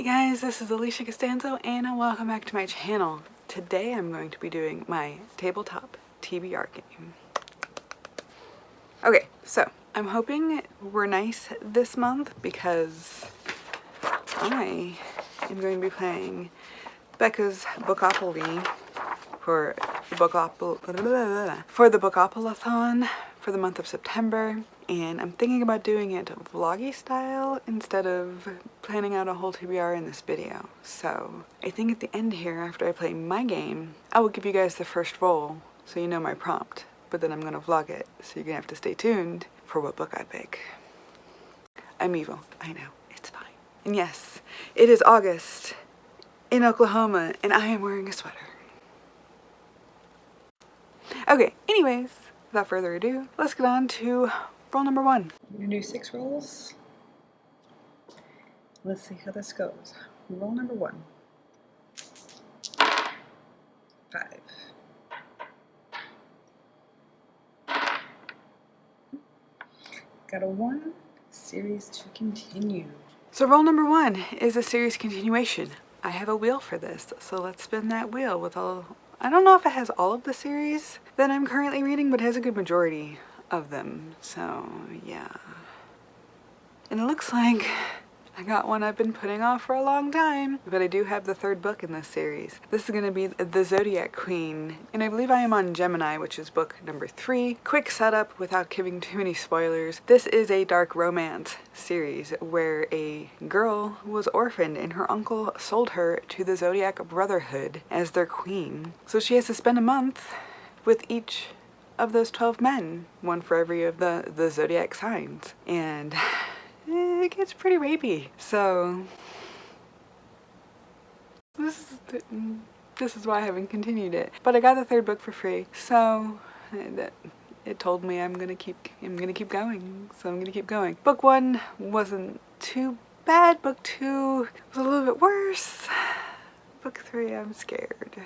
Hey guys, this is Alisha Costanzo and welcome back to my channel. Today I'm going to be doing my tabletop TBR game. Okay, so I'm hoping we're nice this month because I am going to be playing Becca's Bookopolathon for the Bookopolathon for the month of September, and I'm thinking about doing it vloggy style instead of planning out a whole TBR in this video. So I think at the end here, after I play my game, I will give you guys the first roll so you know my prompt, but then I'm gonna vlog it, so you're gonna have to stay tuned for what book I pick. I'm evil, I know, it's fine. And yes, it is August in Oklahoma and I am wearing a sweater. Okay, anyways, without further ado, let's get on to roll number one. I'm gonna do 6 rolls. Let's see how this goes. Roll number 1. 5. Got a 1. Series to continue. So roll number 1 is a series continuation. I have a wheel for this, so let's spin that wheel with all... I don't know if it has all of the series that I'm currently reading, but it has a good majority of them, so yeah. And it looks like I got one I've been putting off for a long time, but I do have the 3rd book in this series. This is going to be The Zodiac Queen, and I believe I am on Gemini, which is book number 3. Quick setup without giving too many spoilers. This is a dark romance series where a girl was orphaned and her uncle sold her to the Zodiac Brotherhood as their queen. So she has to spend a month with each of those 12 men, one for every of the zodiac signs, and it gets pretty rapey. So this is why I haven't continued it. But I got the 3rd book for free, so it told me I'm gonna keep going. So I'm gonna keep going. Book 1 wasn't too bad. Book 2 was a little bit worse. Book 3, I'm scared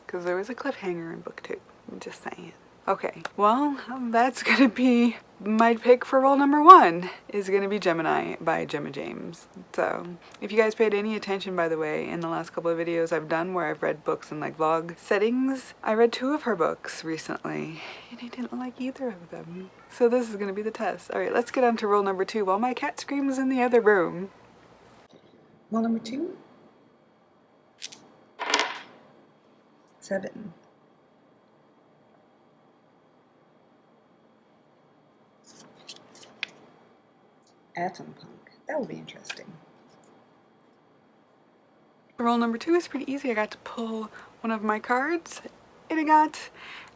because there was a cliffhanger in book 2. I'm just saying. Okay, well, that's gonna be my pick for roll number 1, is gonna be Gemini by Gemma James. So if you guys paid any attention, by the way, in the last couple of videos I've done where I've read books in like vlog settings, I read 2 of her books recently and I didn't like either of them. So this is gonna be the test. All right, let's get on to roll number 2 while my cat screams in the other room. Roll number 2. 7. Atom Punk. That will be interesting. Roll number 2 is pretty easy. I got to pull one of my cards and I got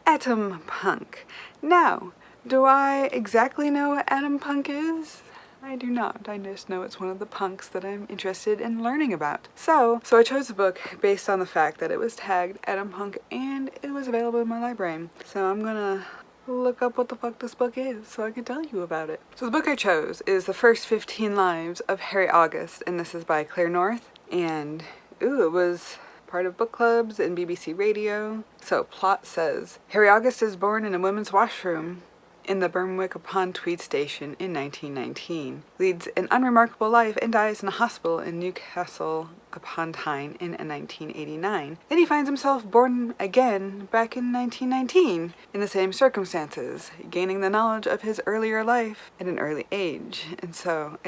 Atom Punk. Now, do I exactly know what Atom Punk is? I do not. I just know it's one of the punks that I'm interested in learning about. So I chose the book based on the fact that it was tagged Atom Punk and it was available in my library. So I'm gonna look up what the fuck this book is so I can tell you about it. So the book I chose is The First 15 Lives of Harry August, and this is by Claire North. And ooh, it was part of book clubs and BBC Radio. So plot says, Harry August is born in a women's washroom in the Berwick-upon-Tweed station in 1919, leads an unremarkable life and dies in a hospital in Newcastle upon Tyne in 1989. Then he finds himself born again back in 1919 in the same circumstances, gaining the knowledge of his earlier life at an early age. And so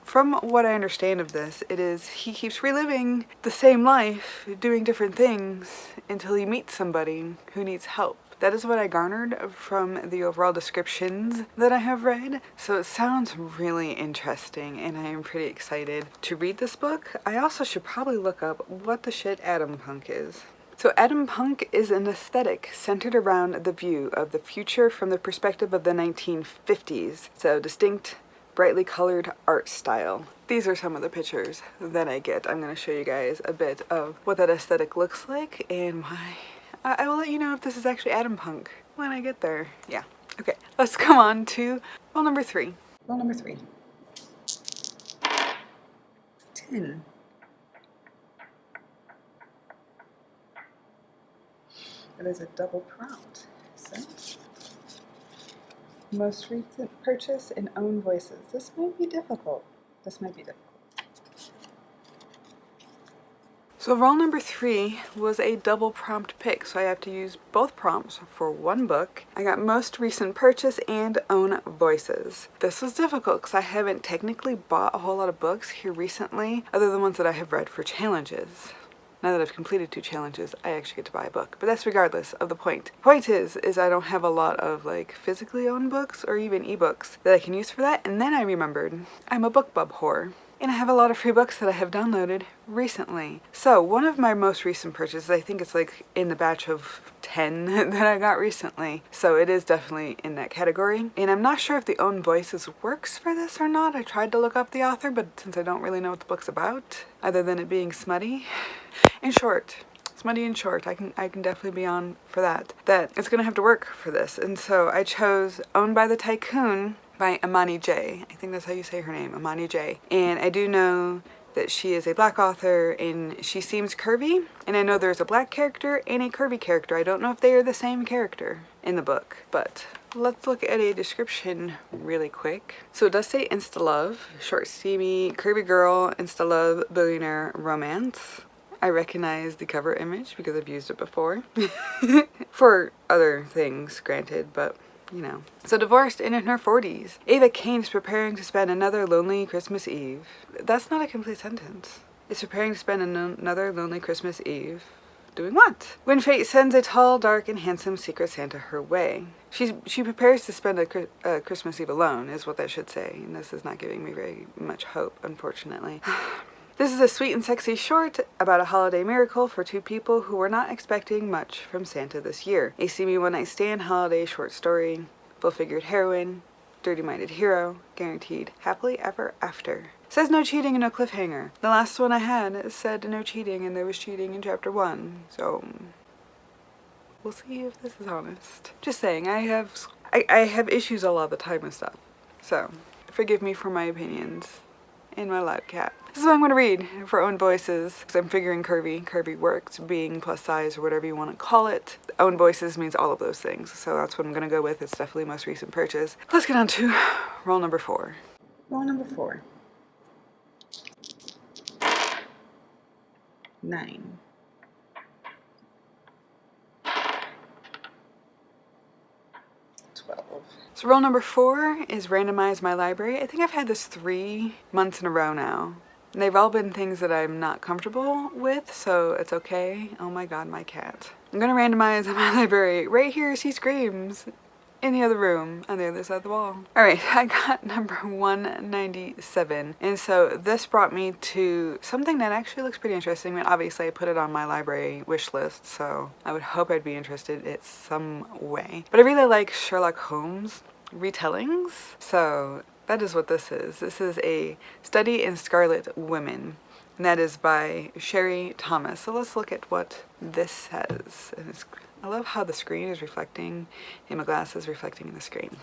from what I understand of this, it is he keeps reliving the same life, doing different things until he meets somebody who needs help. That is what I garnered from the overall descriptions that I have read. So it sounds really interesting and I am pretty excited to read this book. I also should probably look up what the shit Atom Punk is. So Atom Punk is an aesthetic centered around the view of the future from the perspective of the 1950s. So distinct, brightly colored art style. These are some of the pictures that I get. I'm going to show you guys a bit of what that aesthetic looks like and why. I will let you know if this is actually Atom Punk when I get there. Yeah. Okay, let's come on to roll number 3. Roll number 3. 10. That is a double prompt. So, most recent purchase and own voices. This might be difficult. So roll number 3 was a double prompt pick, so I have to use both prompts for one book. I got most recent purchase and own voices. This was difficult because I haven't technically bought a whole lot of books here recently, other than ones that I have read for challenges. Now that I've completed 2 challenges, I actually get to buy a book, but that's regardless of the point. Point is I don't have a lot of like physically owned books or even ebooks that I can use for that, and then I remembered I'm a BookBub whore. And I have a lot of free books that I have downloaded recently. So one of my most recent purchases, I think it's like in the batch of 10 that I got recently. So it is definitely in that category. And I'm not sure if the own voices works for this or not. I tried to look up the author, but since I don't really know what the book's about, other than it being smutty and short, smutty and short, I can definitely be on for that. That it's gonna have to work for this. And so I chose Owned by the Tycoon by Imani J. I think that's how you say her name, Imani J. And I do know that she is a black author and she seems curvy. And I know there's a black character and a curvy character. I don't know if they are the same character in the book, but let's look at a description really quick. So it does say insta-love, short, steamy, curvy girl, insta-love, billionaire romance. I recognize the cover image because I've used it before. For other things, granted, but you know. So divorced and in her 40s. Ava Kane is preparing to spend another lonely Christmas Eve. That's not a complete sentence. Is preparing to spend another lonely Christmas Eve. Doing what? When fate sends a tall, dark, and handsome Secret Santa her way. She prepares to spend a Christmas Eve alone, is what that should say. And this is not giving me very much hope, unfortunately. This is a sweet and sexy short about a holiday miracle for 2 people who were not expecting much from Santa this year. A steamy one-night stand holiday short story, full-figured heroine, dirty-minded hero, guaranteed happily ever after. Says no cheating and no cliffhanger. The last one I had said no cheating and there was cheating in chapter 1, so we'll see if this is honest. Just saying, I have issues a lot of the time with stuff, so forgive me for my opinions and my loud cat. This is what I'm going to read for Own Voices, because I'm figuring curvy works, being plus size or whatever you want to call it. Own Voices means all of those things, so that's what I'm going to go with. It's definitely most recent purchase. Let's get on to roll number 4. Roll number 4. 9. 12. So roll number 4 is Randomize My Library. I think I've had this 3 months in a row now. And they've all been things that I'm not comfortable with, so it's okay. Oh my god, my cat. I'm gonna randomize my library. Right here, she screams. In the other room, on the other side of the wall. Alright, I got number 197. And so this brought me to something that actually looks pretty interesting. I mean, obviously I put it on my library wish list, so I would hope I'd be interested in some way. But I really like Sherlock Holmes retellings, so that is what this is. This is a study in Scarlet Women, and that is by Sherry Thomas. So let's look at what this says. And I love how the screen is reflecting, and my glasses reflecting in the screen.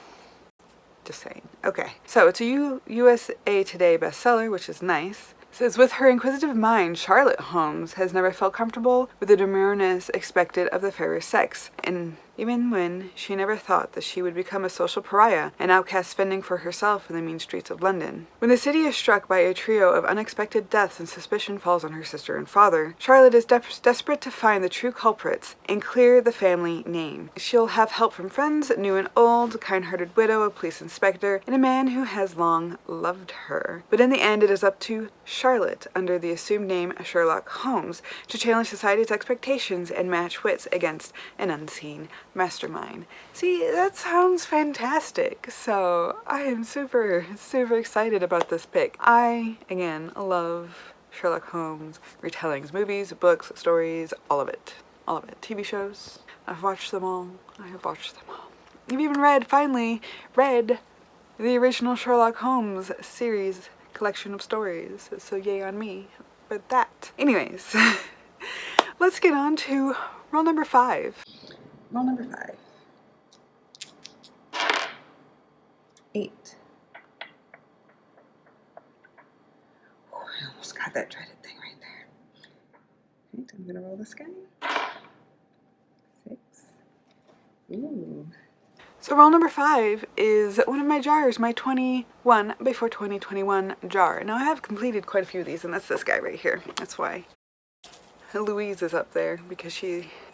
Just saying. Okay, so it's a USA Today bestseller, which is nice. It says, with her inquisitive mind, Charlotte Holmes has never felt comfortable with the demureness expected of the fairer sex, and even when she never thought that she would become a social pariah, an outcast fending for herself in the mean streets of London. When the city is struck by a trio of unexpected deaths and suspicion falls on her sister and father, Charlotte is desperate to find the true culprits and clear the family name. She'll have help from friends, new and old, a kind-hearted widow, a police inspector, and a man who has long loved her. But in the end, it is up to Charlotte, under the assumed name Sherlock Holmes, to challenge society's expectations and match wits against an unseen mastermind. See, that sounds fantastic. So I am super excited about this pick. I, again, love Sherlock Holmes retellings, movies, books, stories, all of it. All of it. TV shows. I've watched them all. I have watched them all. I've even finally read the original Sherlock Holmes series collection of stories. So yay on me for that. Anyways, let's get on to roll number 5. Roll number 5. 8. Oh, I almost got that dreaded thing right there. Right, I'm gonna roll this guy. 6. Ooh. So roll number 5 is one of my jars, my 21 before 2021 jar. Now I have completed quite a few of these, and that's this guy right here. That's why. Louise is up there because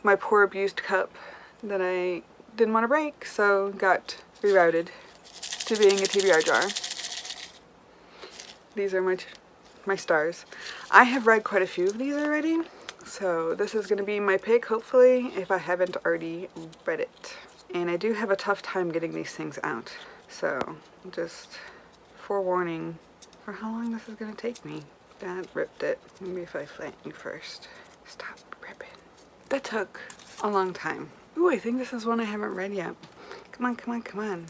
my poor abused cup that I didn't want to break, so got rerouted to being a TBR jar. These are my stars. I have read quite a few of these already, so this is going to be my pick, hopefully, if I haven't already read it. And I do have a tough time getting these things out, so just forewarning for how long this is going to take me. Dad ripped it. Maybe if I flatten first. Stop ripping. That took a long time. Ooh, I think this is one I haven't read yet. Come on, come on, come on.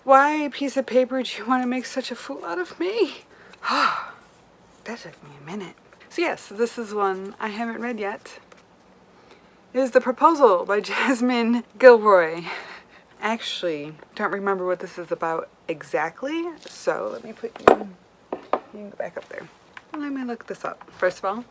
Why, piece of paper, do you want to make such a fool out of me? That took me a minute. So yes, this is one I haven't read yet. It is The Proposal by Jasmine Gilroy. Actually, don't remember what this is about exactly, so let me put you can go back up there. Let me look this up. First of all,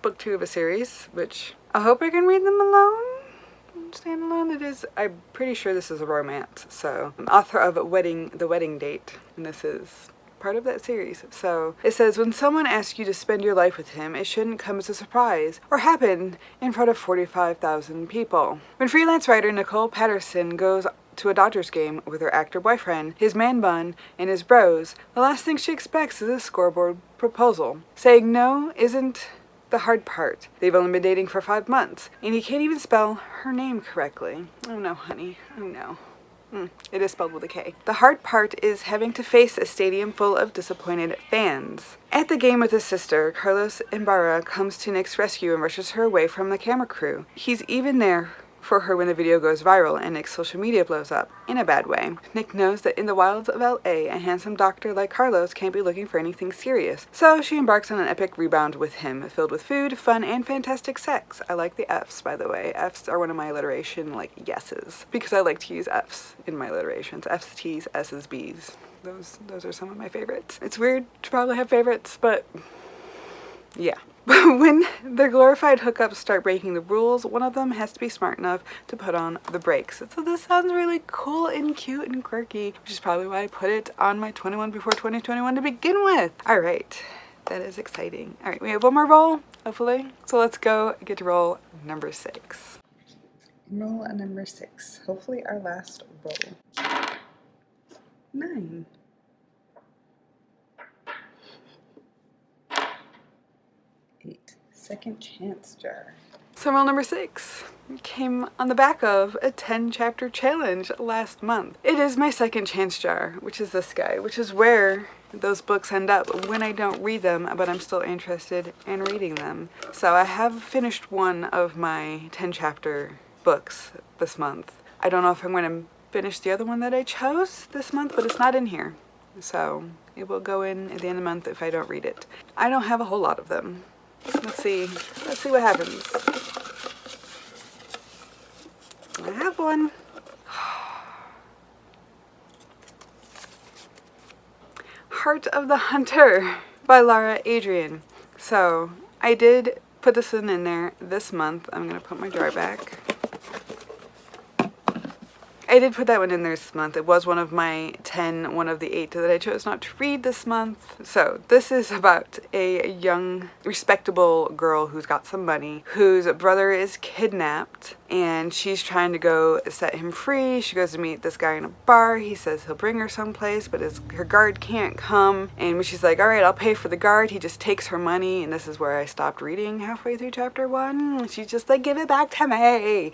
Booktube a series, which I hope I can read them alone. Stand alone. It is, I'm pretty sure this is a romance. So I'm author of The Wedding Date, and this is part of that series. So it says, when someone asks you to spend your life with him, it shouldn't come as a surprise or happen in front of 45,000 people. When freelance writer Nicole Patterson goes to a Dodgers game with her actor boyfriend, his man bun, and his bros, the last thing she expects is a scoreboard proposal. Saying no isn't the hard part. They've only been dating for 5 months, and he can't even spell her name correctly. Oh no, honey. Oh no. It is spelled with a K. The hard part is having to face a stadium full of disappointed fans. At the game with his sister, Carlos Ibarra comes to Nick's rescue and rushes her away from the camera crew. He's even there for her when the video goes viral and Nick's social media blows up, in a bad way. Nick knows that in the wilds of LA, a handsome doctor like Carlos can't be looking for anything serious, so she embarks on an epic rebound with him, filled with food, fun, and fantastic sex. I like the F's, by the way. F's are one of my alliteration, yeses, because I like to use F's in my alliterations. F's, T's, S's, B's. Those are some of my favorites. It's weird to probably have favorites, but yeah. When the glorified hookups start breaking the rules, one of them has to be smart enough to put on the brakes. So this sounds really cool and cute and quirky, which is probably why I put it on my 21 before 2021 to begin with. All right, that is exciting. All right, we have one more roll, hopefully. So let's go get to roll number 6. Roll number 6, hopefully our last roll. 9. Second chance jar. So roll number 6 came on the back of a 10-chapter challenge last month. It is my second chance jar, which is this guy, which is where those books end up when I don't read them, but I'm still interested in reading them. So I have finished one of my 10-chapter books this month. I don't know if I'm going to finish the other one that I chose this month, but it's not in here. So it will go in at the end of the month if I don't read it. I don't have a whole lot of them. Let's see what happens. I have one. Heart of the Hunter by Laura Adrian. So I did put this one in there this month. I'm gonna put my jar back. I did put that one in there this month. It was one of my 10, one of the 8 that I chose not to read this month. So this is about a young, respectable girl who's got some money, whose brother is kidnapped, and she's trying to go set him free. She goes to meet this guy in a bar. He says he'll bring her someplace, but her guard can't come. And when she's like, all right, I'll pay for the guard, he just takes her money. And this is where I stopped reading halfway through chapter 1. She's just like, give it back to me.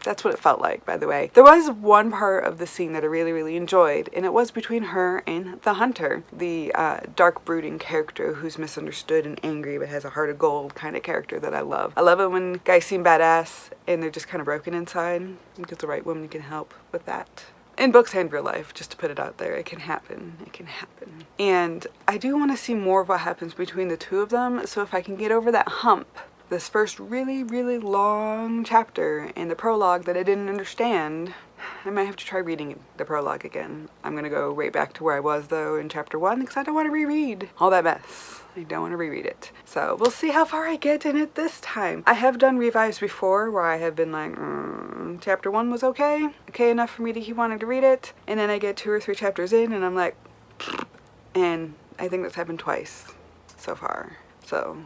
That's what it felt like, by the way. There was one part of the scene that I really, really enjoyed, and it was between her and the hunter, the dark, brooding character who's misunderstood and angry but has a heart of gold kind of character that I love. I love it when guys seem badass and they're just kind of broken inside, because the right woman can help with that. In books and real life, just to put it out there, it can happen. It can happen. And I do want to see more of what happens between the two of them, so if I can get over that hump, this first really, really long chapter in the prologue that I didn't understand, I might have to try reading the prologue again. I'm going to go right back to where I was, though, in chapter 1, because I don't want to reread all that mess. I don't want to reread it. So we'll see how far I get in it this time. I have done revives before where I have been like, chapter 1 was okay enough for me to keep wanting to read it, and then I get 2 or 3 chapters in and I'm like, and I think that's happened twice so far. So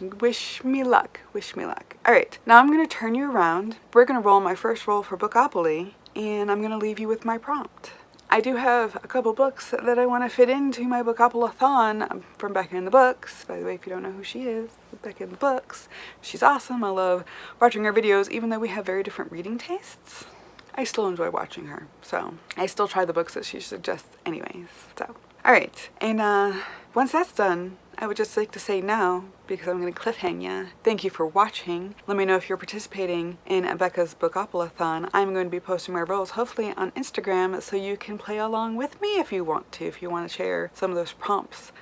Wish me luck. Wish me luck. Alright, now I'm going to turn you around. We're going to roll my first roll for Bookopoly, and I'm going to leave you with my prompt. I do have a couple books that I want to fit into my Bookopolathon from Becca in the Books. By the way, if you don't know who she is, Becca in the Books. She's awesome. I love watching her videos, even though we have very different reading tastes. I still enjoy watching her, so I still try the books that she suggests anyways. So, alright, and once that's done, I would just like to say now, because I'm going to cliffhang ya, thank you for watching. Let me know if you're participating in Becca's Bookopolathon. I'm going to be posting my rolls hopefully on Instagram, so you can play along with me if you want to, if you want to share some of those prompts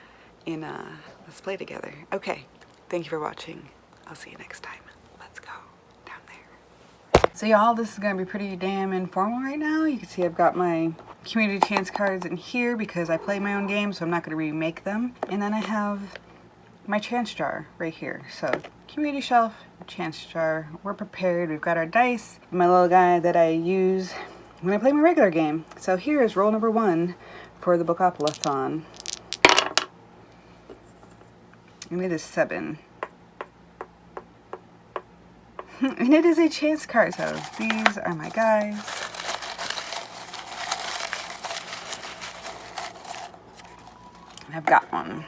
in let's play together. Okay, thank you for watching. I'll see you next time. Let's go down there. So y'all, this is going to be pretty damn informal right now. You can see I've got my community chance cards in here because I play my own games, so I'm not going to remake them. And then I have my chance jar right here. So community shelf, chance jar, we're prepared. We've got our dice, my little guy that I use when I play my regular game. So here is roll number 1 for the Bookopolathon. And it is 7. And it is a chance card, so these are my guys. I've got one.